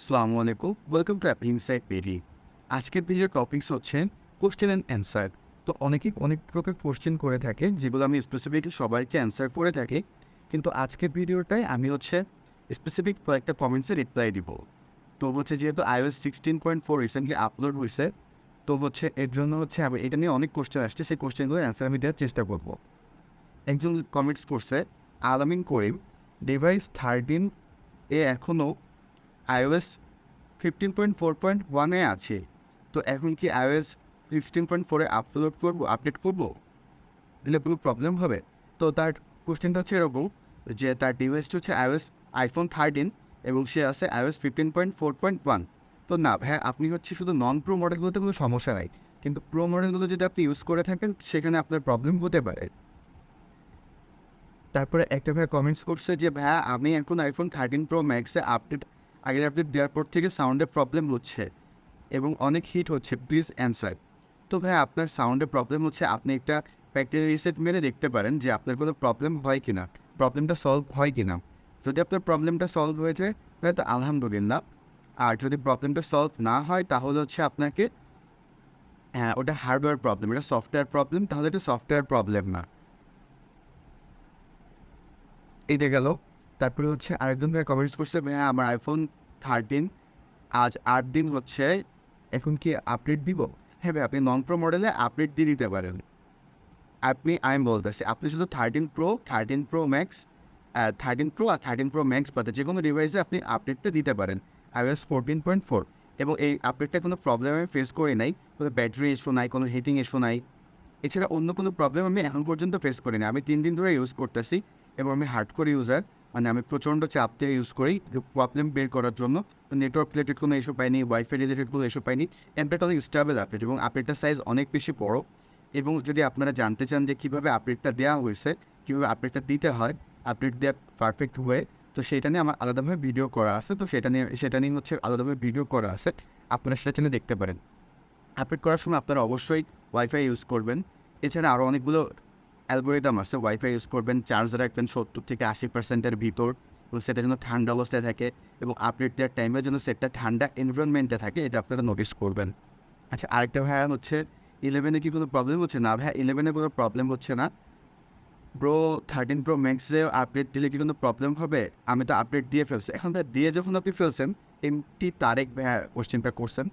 আসসালামু আলাইকুম, welcome to insight paddy. আজকের ভিডিওর টপিকস হচ্ছে কোশ্চেন অ্যান্ড অ্যান্সার। তো অনেকেই অনেক প্রকার কোশ্চেন করে থাকে, যেগুলো আমি স্পেসিফিকলি সবাইকে অ্যান্সার করে থাকি। কিন্তু আজকের ভিডিওটায় আমি স্পেসিফিক কয়েকটা কমেন্টসে রিপ্লাই দিব। তো যেহেতু iOS 16.4 রিসেন্টলি আপলোড হয়েছে, তো এর জন্য আমি এটা নিয়ে অনেক কোশ্চেন আসছে, সেই কোশ্চেনগুলোর অ্যান্সার আমি দেওয়ার চেষ্টা করব। একজন কমেন্টস করছে, আলামিন করিম, ডিভাইস 13 এ এখনও iOS 15.4.1 আছে, তো এখন কি iOS 16.4 আপডেট করবো, দিলে কোনো প্রবলেম হবে? তো তার কোশ্চেনটা এরকম যে তার ডিভাইসটা iOS iPhone 13 এবং সে আছে iOS 15.4.1। তো না ভাই, আপনি শুধু নন প্রো মডেলগুলোতে কোনো সমস্যা নাই, কিন্তু প্রো মডেলগুলো যদি আপনি ইউজ করে থাকেন সেখানে আপনার প্রবলেম হতে পারে। তারপরে একটা ভাই কমেন্টস করছে যে ভাইয়া, আমি এখন iPhone 13 Pro Max-এ আগের আপডেট দেওয়ার পর থেকে সাউন্ডের প্রবলেম হচ্ছে এবং অনেক হিট হচ্ছে, প্লিজ অ্যান্সার। তো ভাই, আপনার সাউন্ডের প্রবলেম হচ্ছে, আপনি একটা ফ্যাক্টরি রিসেট মেরে দেখতে পারেন যে আপনার কোনো প্রবলেম হয় কি না, প্রবলেমটা সলভ হয় কি না। যদি আপনার প্রবলেমটা সলভ হয়ে যায় তাহলে তো আলহামদুলিল্লাহ, আর যদি প্রবলেমটা সলভ না হয় তাহলে আপনাকে ওটা হার্ডওয়্যার প্রবলেম, এটা সফটওয়্যার প্রবলেম, তাহলে এটা সফটওয়্যার প্রবলেম না। এইটা গেল। তারপরে আরেকজন ভাই কমেন্টস করছে, ভাইয়া আমার iPhone 13 আজ 8 দিন হচ্ছে, এখন কি আপডেট দিব? হ্যাঁ ভাই, আপনি নন প্রো মডেলে আপডেট দিয়ে দিতে পারেন। আমি বলতেছি, আপনি শুধু 13 প্রো, 13 প্রো ম্যাক্স, 13 প্রো আর 13 প্রো ম্যাক্স বাদে যে কোনো ডিভাইসে আপনি আপডেটটা দিতে পারেন iOS 14.4। এবং এই আপডেটটা কোনো প্রবলেম আমি ফেস করি নাই, কোনো ব্যাটারি ইস্যু নাই, কোনো হিটিং ইস্যু নাই, এছাড়া অন্য কোনো প্রবলেম আমি এখন পর্যন্ত ফেস করি না। আমি 3 দিন ধরে ইউজ করতেছি এবং আমি হার্ডকোর ইউজার, মানে আমি প্রচণ্ড চাপ দিয়ে ইউজ করি প্রবলেম বের করার জন্য। তো নেটওয়ার্ক রিলেটেড কোনো ইস্যু পাইনি, ওয়াইফাই রিলেটেড কোনো ইস্যু পাইনি। আপডেট অনেক স্টেবল আপডেট এবং আপডেটটার সাইজ অনেক বেশি বড়। এবং যদি আপনারা জানতে চান যে কীভাবে আপডেটটা দেওয়া হয়েছে, কীভাবে আপডেটটা দিতে হয়, আপডেট দেওয়ার পারফেক্ট ওয়ে, তো সেটা নিয়ে আমার আলাদাভাবে ভিডিও করা আছে। তো সেটা নিয়ে আলাদাভাবে ভিডিও করা আছে, আপনারা সেটা চ্যানেলে দেখতে পারেন। আপডেট করার সময় আপনারা অবশ্যই ওয়াইফাই ইউজ করবেন। এছাড়া আরও অনেকগুলো অ্যালগোরিদম আছে। ওয়াইফাই ইউজ করবেন, চার্জ রাখবেন 70 থেকে 80% ভিতর, এবং সেটা যেন ঠান্ডা অবস্থায় থাকে, এবং আপডেট দেওয়ার টাইমে যেন সেটটা ঠান্ডা এনভায়রনমেন্টে থাকে, এটা আপনারা নোটিস করবেন। আচ্ছা, আরেকটা ভাইয়া 11-এ কি কোনো প্রবলেম হচ্ছে? না ভাইয়া, 11-এ কোনো প্রবলেম হচ্ছে না। ব্রো 13 প্রো ম্যাক্সে আপডেট দিলে কি কোনো প্রবলেম হবে? আমি তো আপডেট দিয়ে ফেলছি। এখন ভাই, দিয়ে যখন আপনি ফেলছেন, এমটি তারেক ভাইয়া কোশ্চেনটা করছেন,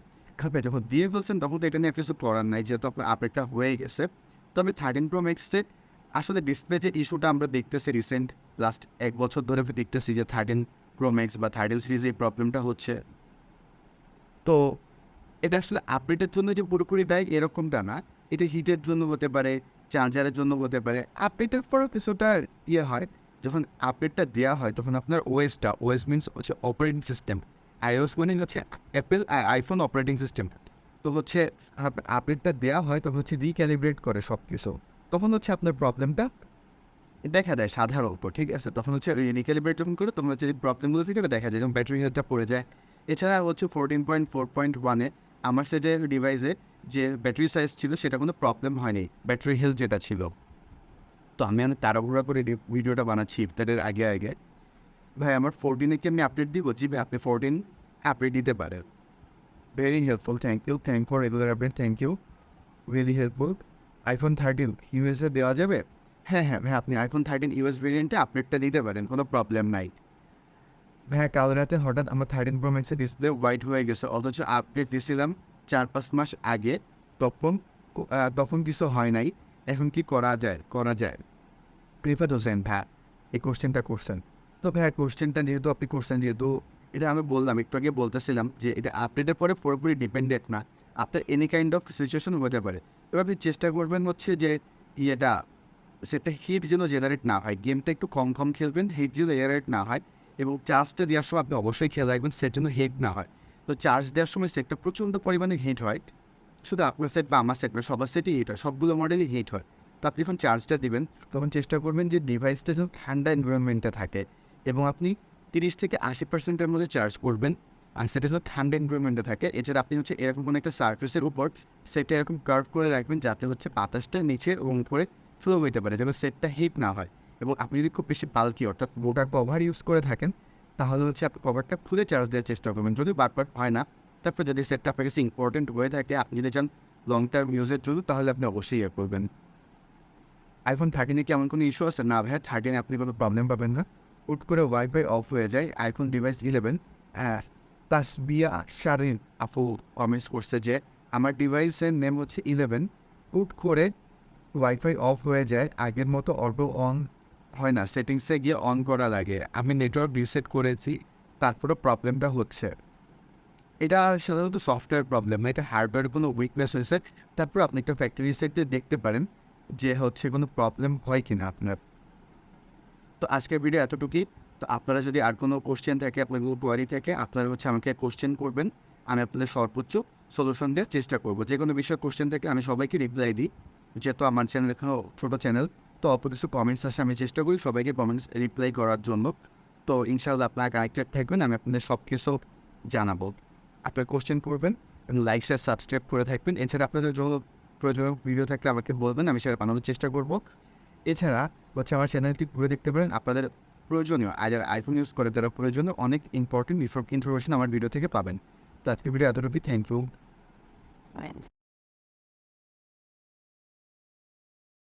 ভাই যখন দিয়ে ফেলছেন তখন তো এটা নিয়ে কিছু করার নাই, যেহেতু আপনার আপডেটটা হয়ে গেছে। তবে 13 প্রো ম্যাক্সে আসলে ডিসপ্লে যে ইস্যুটা আমরা দেখতেছি রিসেন্ট লাস্ট 1 বছর ধরে দেখতেছি যে 13 প্রো ম্যাক্স বা 13 সিরিজে এই প্রবলেমটা হচ্ছে। তো এটা আসলে আপডেটের জন্য যে পুরোপুরি দায়ী এরকমটা না, এটা হিটের জন্য হতে পারে, চার্জারের জন্য হতে পারে। আপডেটের পরও কিছুটা হয়, যখন আপডেটটা দেওয়া হয় তখন আপনার OS means operating system. iOS মানে অ্যাপেল আইফোন অপারেটিং সিস্টেম। তো আপডেটটা দেওয়া হয় তখন রিক্যালিব্রেট করে সব কিছু, তখন আপনার প্রবলেমটা দেখা দেয় সাধারণত, ঠিক আছে? তখন রিক্যালিব্রেট যখন করে তখন যে প্রবলেমগুলো থেকে এটা দেখা যায়, যেমন ব্যাটারি হেলথটা পড়ে যায়। এছাড়া 14.4.1-এ আমার যে ডিভাইসে যে ব্যাটারি সাইজ ছিল সেটা কোনো প্রবলেম হয়নি, ব্যাটারি হেলথ যেটা ছিল। তো আমি অনেক তাড়াহুড়া করে ভিডিওটা বানাচ্ছি ইফতারের আগে আগে। ভাই, আমার 14-এ কি আমি আপডেট দিব? জি ভাই, আপনি 14 আপডেট দিতে পারেন। Very helpful, thank for regular update, thank you, really helpful. iPhone 13 USA দেওয়া যাবে? হ্যাঁ ভাই, আপনি iPhone 13 ইউএস ভেরিয়েন্টে আপডেটটা দিতে পারেন, কোনো প্রবলেম নাই। ভাইয়া, কাল রাতে হঠাৎ আমার 13 প্রো ম্যাক্সের ডিসপ্লে হোয়াইট হয়ে গেছে, অথচ আপডেট দিয়েছিলাম 4-5 মাস আগে, তখন তখন কিছু হয় নাই। এখন কি করা যায়? রিফাত হোসেন ভাইয়া এই কোশ্চেনটা করছেন। তো ভাইয়া, কোশ্চেনটা যেহেতু আপনি করছেন, যেহেতু এটা আমি বললাম, একটু আগে বলতেছিলাম যে এটা আপডেটের পরে পুরোপুরি ডিপেন্ডেন্ট না, আপনার এনি কাইন্ড অফ সিচুয়েশন হতে পারে। এবার আপনি চেষ্টা করবেন যে ইয়েটা সেটা হিট যেন জেনারেট না হয়, গেমটা একটু কম খেলবেন, হিট যেন জেনারেট না হয়। এবং চার্জটা দেওয়ার সময় আপনি অবশ্যই খেয়াল রাখবেন সেট যেন হিট না হয়। তো চার্জ দেওয়ার সময় সেটটা প্রচণ্ড পরিমাণে হিট হয়, শুধু আপনার সেট বা আমার সেট না, সবার সেটই হিট হয়, সবগুলো মডেলই হিট হয়। তো আপনি যখন চার্জটা দেবেন তখন চেষ্টা করবেন যে ডিভাইসটা যেন ঠান্ডা এনভায়রনমেন্টে থাকে, এবং আপনি 30 থেকে 80%-এর মধ্যে চার্জ করবেন, আর সেটা যেন ঠান্ডা এনভায়রনমেন্টে থাকে। এছাড়া আপনি এরকম কোনো একটা সার্ফেসের উপর সেটটা এরকম কার্ভ করে রাখবেন, যাতে বাতাসটা নিচে এবং উপরে ফ্লো হইতে পারে, যেন সেটটা হিট না হয়। এবং আপনি যদি খুব বেশি বাল্কি অর্থাৎ মোটা কভার ইউজ করে থাকেন, তাহলে হচ্ছে আপনি কভারটা খুলে চার্জ দেওয়ার চেষ্টা করবেন। যদি বারবার হয় না, তারপরে যদি সেটটা আপনার কাছে ইম্পর্টেন্ট হয়ে থাকে, আপনি যদি চান লং টার্ম ইউজের জন্য, তাহলে আপনি অবশ্যই করবেন। iPhone 13 এ কি এমন কোনো ইস্যু আছে? না ভাইয়া, 13 এ আপনি কোনো প্রবলেম পাবেন না। হুট করে ওয়াইফাই অফ হয়ে যায় iPhone ডিভাইস 11 তাসবিয়া শারিন আপু কমেন্টস করছে যে আমার ডিভাইসের নেম হচ্ছে 11, হুট করে ওয়াইফাই অফ হয়ে যায়, আগের মতো অটো অন হয় না, সেটিংসে গিয়ে অন করা লাগে। আমি নেটওয়ার্ক রিসেট করেছি, তারপরেও প্রবলেমটা হচ্ছে। এটা সাধারণত সফটওয়্যার প্রবলেম না, এটা হার্ডওয়্যারের কোনো উইকনেস হয়েছে। তারপর আপনি একটা ফ্যাক্টরি রিসেট দিয়ে দেখতে পারেন যে হচ্ছে কোনো প্রবলেম হয় কি না আপনার। তো আজকের ভিডিও এতটুকুই। তো আপনারা যদি আর কোনো কোশ্চেন থাকে, আপনার কোনো কোয়ারি থাকে, আপনারা হচ্ছে আমাকে কোশ্চেন করবেন। আমি আপনাদের সর্বোচ্চ সলিউশন দেওয়ার চেষ্টা করব। যে কোনো বিষয়ে কোশ্চেন থেকে আমি সবাইকে রিপ্লাই দিই। যেহেতু আমার চ্যানেল এখনও ছোটো চ্যানেল, তো অল্প কিছু কমেন্টস আসে, আমি চেষ্টা করি সবাইকে কমেন্টস রিপ্লাই করার জন্য। তো ইনশাআল্লাহ আপনারা কানেক্টেড থাকবেন, আমি আপনাদের সব কিছু জানাবো। আপনার কোশ্চেন করবেন এবং লাইক শেয়ার সাবস্ক্রাইব করে থাকবেন। এছাড়া আপনাদের জন্য প্রয়োজনীয় ভিডিও থাকলে আমাকে বলবেন, আমি সেটা বানানোর চেষ্টা করব। এছাড়া হচ্ছে আমার চ্যানেলটি ঘুরে দেখতে পারেন, আপনাদের প্রয়োজনীয় যারা আইফোন ইউজ করে তারা প্রয়োজনীয় অনেক ইম্পর্টেন্ট ইনফরমেশন আমার ভিডিও থেকে পাবেন। তো আজকের ভিডিও এতটুকুই। Thank you.